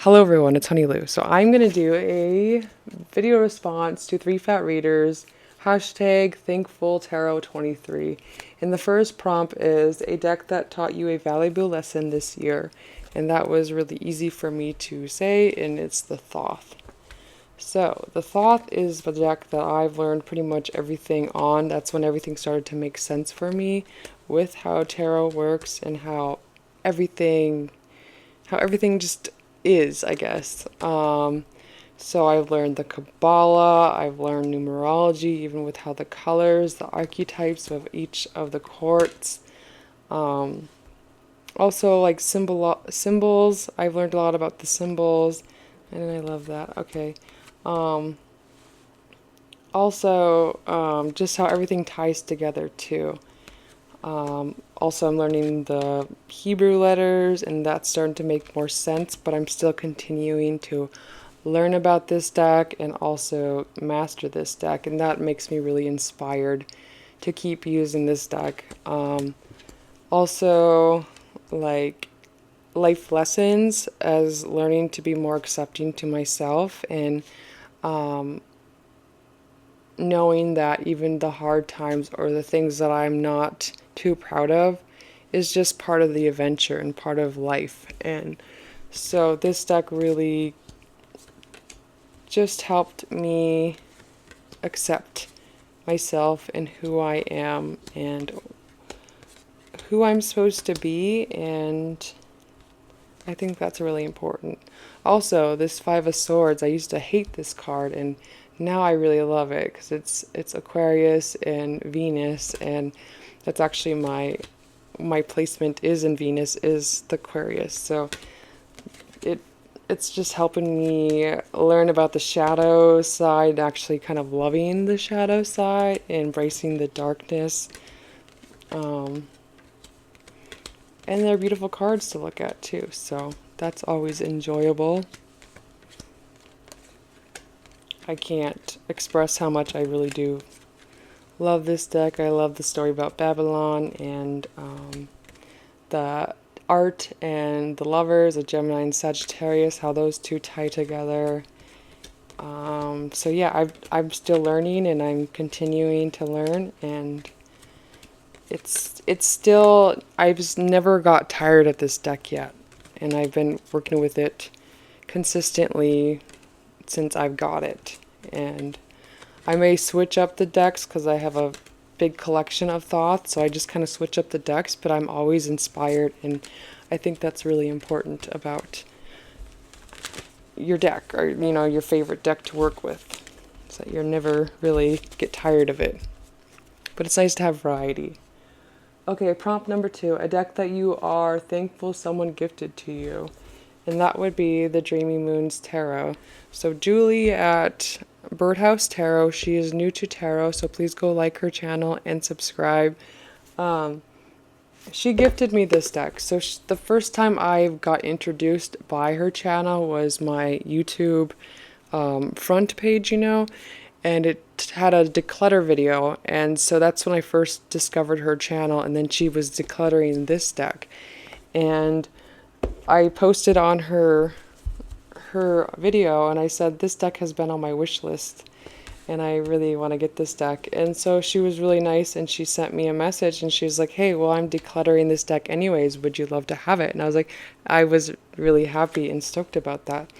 Hello everyone, it's Honey Lou. So I'm going to do a video response to 3 Fat Readers, hashtag ThankfulTarot23. And the first prompt is a deck that taught you a valuable lesson this year. And that was really easy for me to say, and it's the Thoth. So the Thoth is the deck that I've learned pretty much everything on. That's when everything started to make sense for me with how tarot works and how everything just is, I guess. So I've learned the Kabbalah, I've learned numerology, even with how the colors, the archetypes of each of the courts. Also, like symbols, I've learned a lot about the symbols, and I love that. Okay. Also, just how everything ties together too. Also, I'm learning the Hebrew letters, and that's starting to make more sense, but I'm still continuing to learn about this deck and also master this deck, and that makes me really inspired to keep using this deck. Also, like life lessons as learning to be more accepting to myself and knowing that even the hard times or the things that I'm not too proud of is just part of the adventure and part of life. And so this deck really just helped me accept myself and who I am and who I'm supposed to be, and I think that's really important. Also, this Five of Swords, I used to hate this card, and now I really love it because it's Aquarius and Venus, and that's actually my placement is in Venus, is the Aquarius. So it's just helping me learn about the shadow side, actually kind of loving the shadow side, embracing the darkness. And they're beautiful cards to look at too, so that's always enjoyable. I can't express how much I really do love this deck. I love the story about Babylon and the art and the lovers, a Gemini and Sagittarius, how those two tie together. So yeah, I'm still learning and I'm continuing to learn, and it's still, I've just never got tired of this deck yet, and I've been working with it consistently since I've got it. And I may switch up the decks because I have a big collection of Thoth, so I just kind of switch up the decks, but I'm always inspired, and I think that's really important about your deck, or your favorite deck to work with, so that you never really get tired of it. But it's nice to have variety. Okay, prompt number 2, a deck that you are thankful someone gifted to you. And that would be the Dreamy Moons Tarot. So Julie at Birdhouse Tarot, she is new to tarot, so please go like her channel and subscribe. She gifted me this deck. So the first time I got introduced by her channel was my YouTube front page, and it had a declutter video, and so that's when I first discovered her channel, and then she was decluttering this deck, and I posted on her video and I said, this deck has been on my wish list and I really want to get this deck. And so she was really nice, and she sent me a message and she was like, hey, well, I'm decluttering this deck anyways, would you love to have it? And I was like, I was really happy and stoked about that.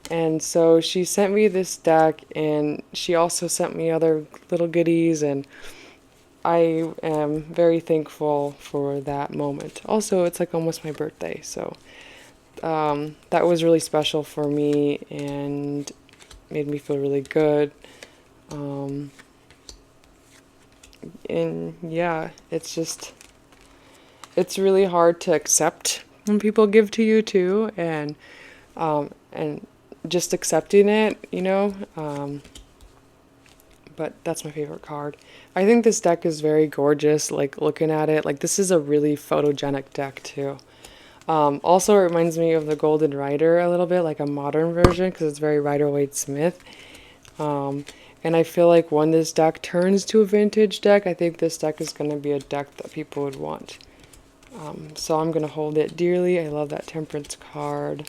And so she sent me this deck, and she also sent me other little goodies, and I am very thankful for that moment. Also, it's like almost my birthday, so that was really special for me and made me feel really good. And yeah, it's really hard to accept when people give to you too, and just accepting it, but that's my favorite card. I think this deck is very gorgeous, like looking at it, like this is a really photogenic deck too. Also, it reminds me of the Golden Rider a little bit, like a modern version, because it's very Rider-Waite-Smith. And I feel like when this deck turns to a vintage deck, I think this deck is going to be a deck that people would want. So I'm going to hold it dearly. I love that Temperance card.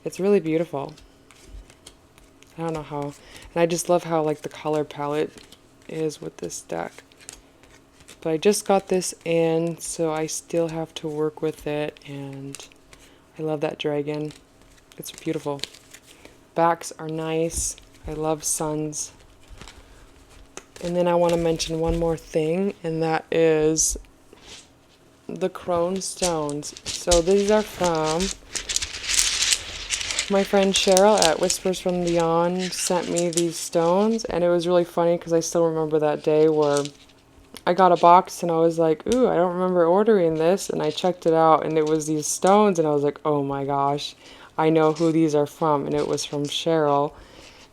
It's really beautiful. I don't know how. And I just love how like the color palette is with this deck. But I just got this in, so I still have to work with it, and I love that dragon. It's beautiful. Backs are nice. I love suns. And then I want to mention one more thing, and that is the crone stones. So these are from my friend Cheryl at Whispers from Beyond sent me these stones, and it was really funny because I still remember that day where I got a box and I was like, ooh, I don't remember ordering this, and I checked it out and it was these stones, and I was like, oh my gosh, I know who these are from, and it was from Cheryl.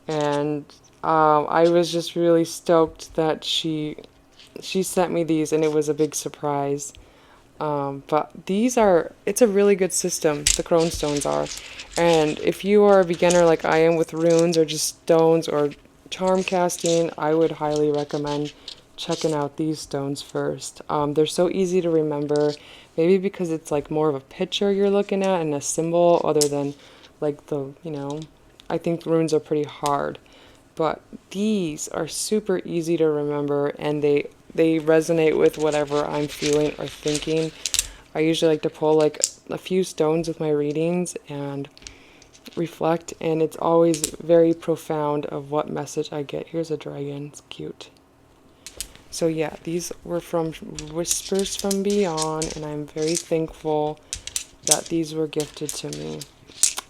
And I was just really stoked that she sent me these, and it was a big surprise. But it's a really good system, the crone stones are. And if you are a beginner like I am with runes or just stones or charm casting, I would highly recommend checking out these stones first. They're so easy to remember, maybe because it's like more of a picture you're looking at and a symbol other than like I think runes are pretty hard. But these are super easy to remember, and they resonate with whatever I'm feeling or thinking. I usually like to pull like a few stones with my readings and reflect, and it's always very profound of what message I get. Here's a dragon. It's cute. So yeah, these were from Whispers from Beyond, and I'm very thankful that these were gifted to me.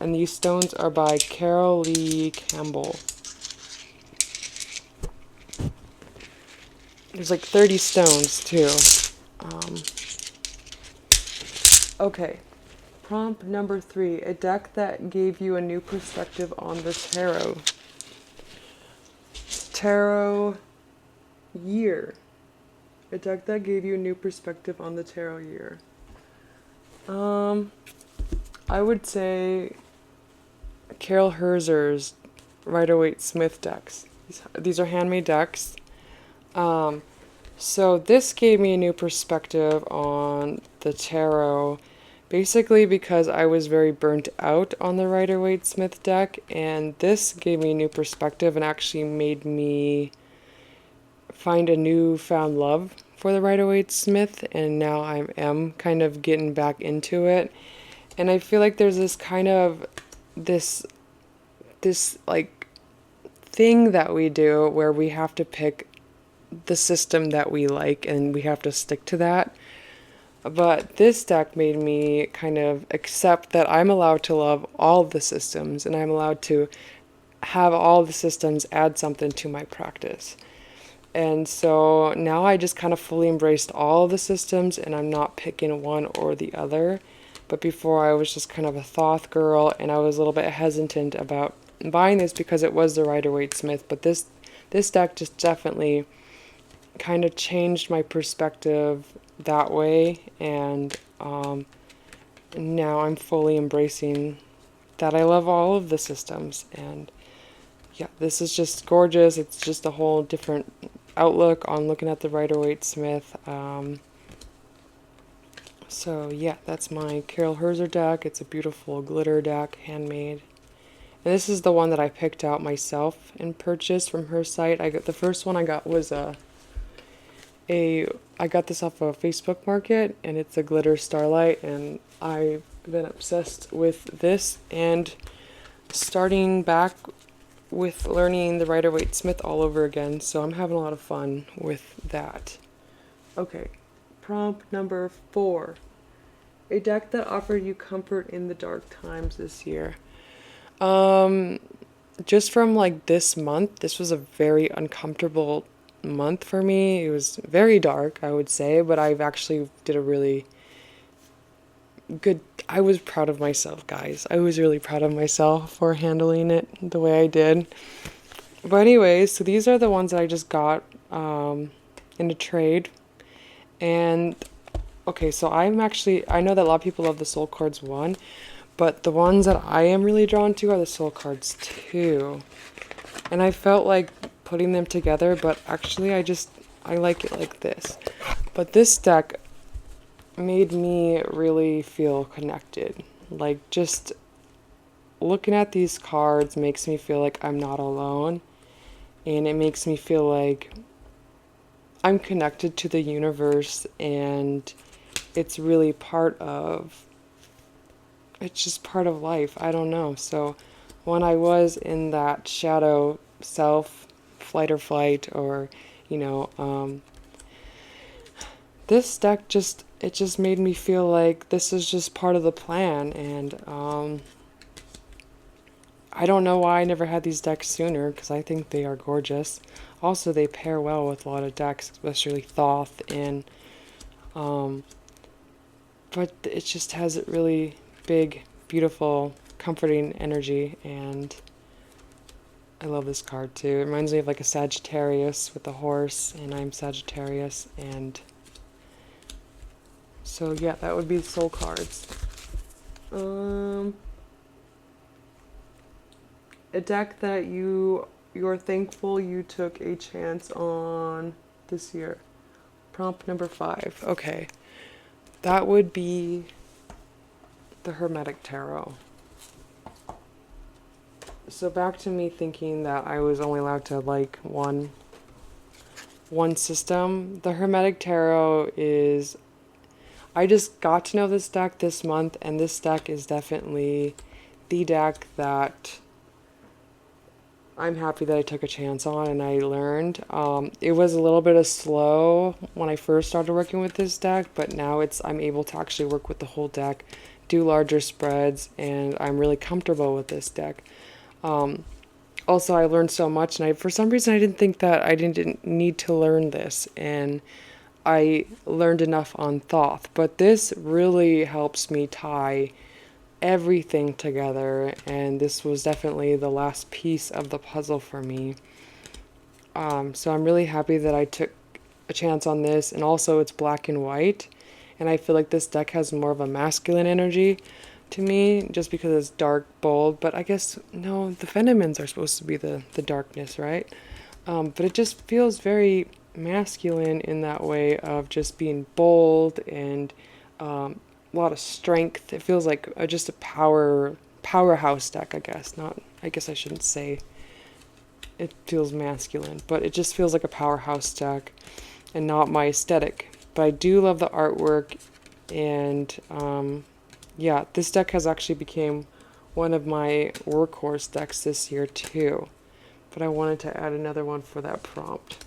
And these stones are by Carol Lee Campbell. There's like 30 stones too. Okay, prompt number 3. A deck that gave you a new perspective on the tarot. Tarot year. A deck that gave you a new perspective on the tarot year. I would say Carol Herzer's Rider-Waite-Smith decks. These are handmade decks. So this gave me a new perspective on the tarot, basically because I was very burnt out on the Rider-Waite-Smith deck, and this gave me a new perspective and actually made me find a newfound love for the Rider-Waite-Smith, and now I am kind of getting back into it. And I feel like there's this kind of this like thing that we do where we have to pick the system that we like and we have to stick to that. But this deck made me kind of accept that I'm allowed to love all the systems, and I'm allowed to have all the systems add something to my practice. And so now I just kind of fully embraced all the systems, and I'm not picking one or the other. But before I was just kind of a Thoth girl, and I was a little bit hesitant about buying this because it was the Rider-Waite-Smith. But this deck just definitely kind of changed my perspective that way, and now I'm fully embracing that I love all of the systems. And yeah, this is just gorgeous. It's just a whole different outlook on looking at the Rider-Waite-Smith. So yeah, that's my Carol Herzer deck. It's a beautiful glitter deck, handmade. And this is the one that I picked out myself and purchased from her site. The first one I got was I got this off of Facebook Market, and it's a glitter starlight, and I've been obsessed with this and starting back with learning the Rider-Waite-Smith all over again, so I'm having a lot of fun with that. Okay, prompt number 4. A deck that offered you comfort in the dark times this year. Just from like this month, this was a very uncomfortable month for me. It was very dark, I would say, but I've actually did a really good. I was proud of myself, guys. I was really proud of myself for handling it the way I did. But anyways, so these are the ones that I just got in a trade. And okay, so I know that a lot of people love the Soul Cards 1, but the ones that I am really drawn to are the Soul Cards 2. And I felt like putting them together, but actually I like it like this. But this deck made me really feel connected. Like, just looking at these cards makes me feel like I'm not alone, and it makes me feel like I'm connected to the universe, and it's really it's just part of life. I don't know. So when I was in that shadow self, flight or flight, or, you know, this deck it just made me feel like this is just part of the plan, and I don't know why I never had these decks sooner, because I think they are gorgeous. Also, they pair well with a lot of decks, especially Thoth, and but it just has a really big, beautiful, comforting energy, and I love this card too. It reminds me of like a Sagittarius with a horse, and I'm Sagittarius, and so yeah, that would be soul cards. A deck that you're thankful you took a chance on this year. Prompt number 5. Okay. That would be the Hermetic Tarot. So back to me thinking that I was only allowed to like one system. The Hermetic Tarot is, I just got to know this deck this month, and this deck is definitely the deck that I'm happy that I took a chance on and I learned. It was a little bit of slow when I first started working with this deck, but now I'm able to actually work with the whole deck, do larger spreads, and I'm really comfortable with this deck. Also, I learned so much, and for some reason I didn't think that I didn't need to learn this, and I learned enough on Thoth, but this really helps me tie everything together, and this was definitely the last piece of the puzzle for me. So I'm really happy that I took a chance on this, and also it's black and white, and I feel like this deck has more of a masculine energy to me, just because it's dark, bold, but I guess, no, the Fenimans are supposed to be the darkness, right? But it just feels very masculine in that way of just being bold and a lot of strength. It feels like just a powerhouse deck, I guess. Not, I guess I shouldn't say it feels masculine, but it just feels like a powerhouse deck and not my aesthetic. But I do love the artwork, and yeah, this deck has actually became one of my workhorse decks this year too. But I wanted to add another one for that prompt.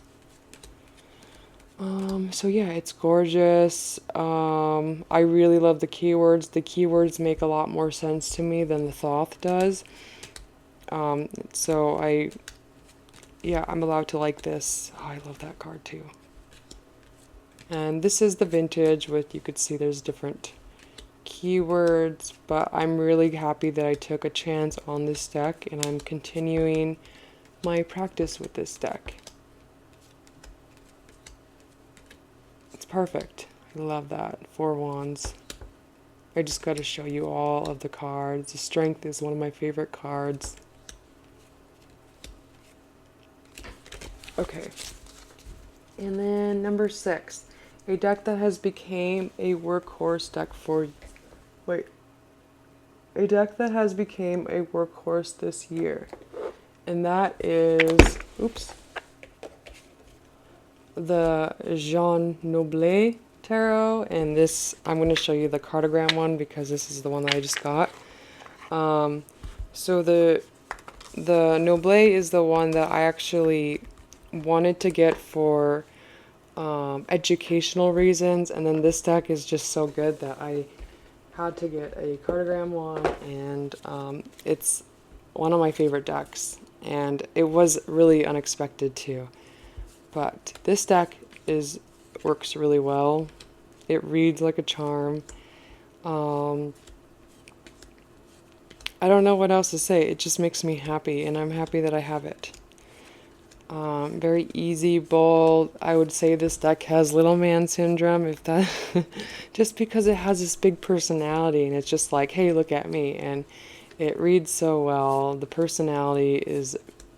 So yeah, it's gorgeous. I really love the keywords. The keywords make a lot more sense to me than the Thoth does. So I'm allowed to like this. Oh, I love that card too. And this is the vintage with, you could see there's different keywords, but I'm really happy that I took a chance on this deck, and I'm continuing my practice with this deck. It's perfect. I love that. 4 wands. I just got to show you all of the cards. The strength is one of my favorite cards. Okay. And then number 6. A deck that has became a workhorse deck a deck that has became a workhorse this year. And that is, the Jean Noble Tarot, and this, I'm going to show you the cartogram one because this is the one that I just got. So the Noble is the one that I actually wanted to get for educational reasons, and then this deck is just so good that I had to get a cartogram one, and it's one of my favorite decks, and it was really unexpected too. But this deck works really well. It reads like a charm. I don't know what else to say. It just makes me happy, and I'm happy that I have it. Very easy, bold. I would say this deck has little man syndrome, if that, just because it has this big personality, and it's just like, hey, look at me, and it reads so well. The personality is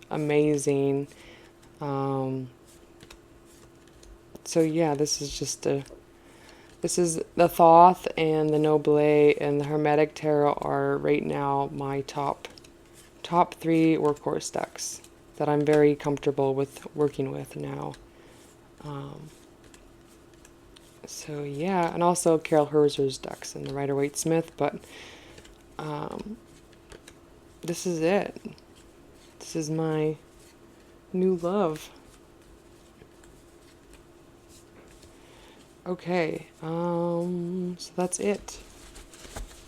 amazing. So yeah, this is just This is the Thoth and the Noble and the Hermetic Tarot are right now my top 3 workhorse decks that I'm very comfortable with working with now. So yeah, and also Carol Herzer's decks and the Rider-Waite-Smith, but this is it. This is my new love. Okay, so that's it.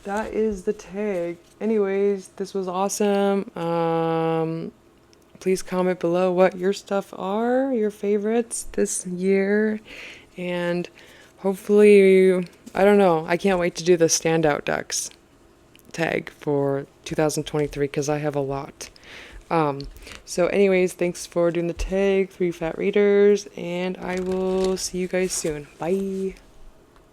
That is the tag. Anyways, this was awesome. Please comment below what your stuff are, your favorites this year, and hopefully, I don't know, I can't wait to do the standout decks tag for 2023 because I have a lot. So anyways, thanks for doing the tag, 3 Fat Readers, and I will see you guys soon. Bye!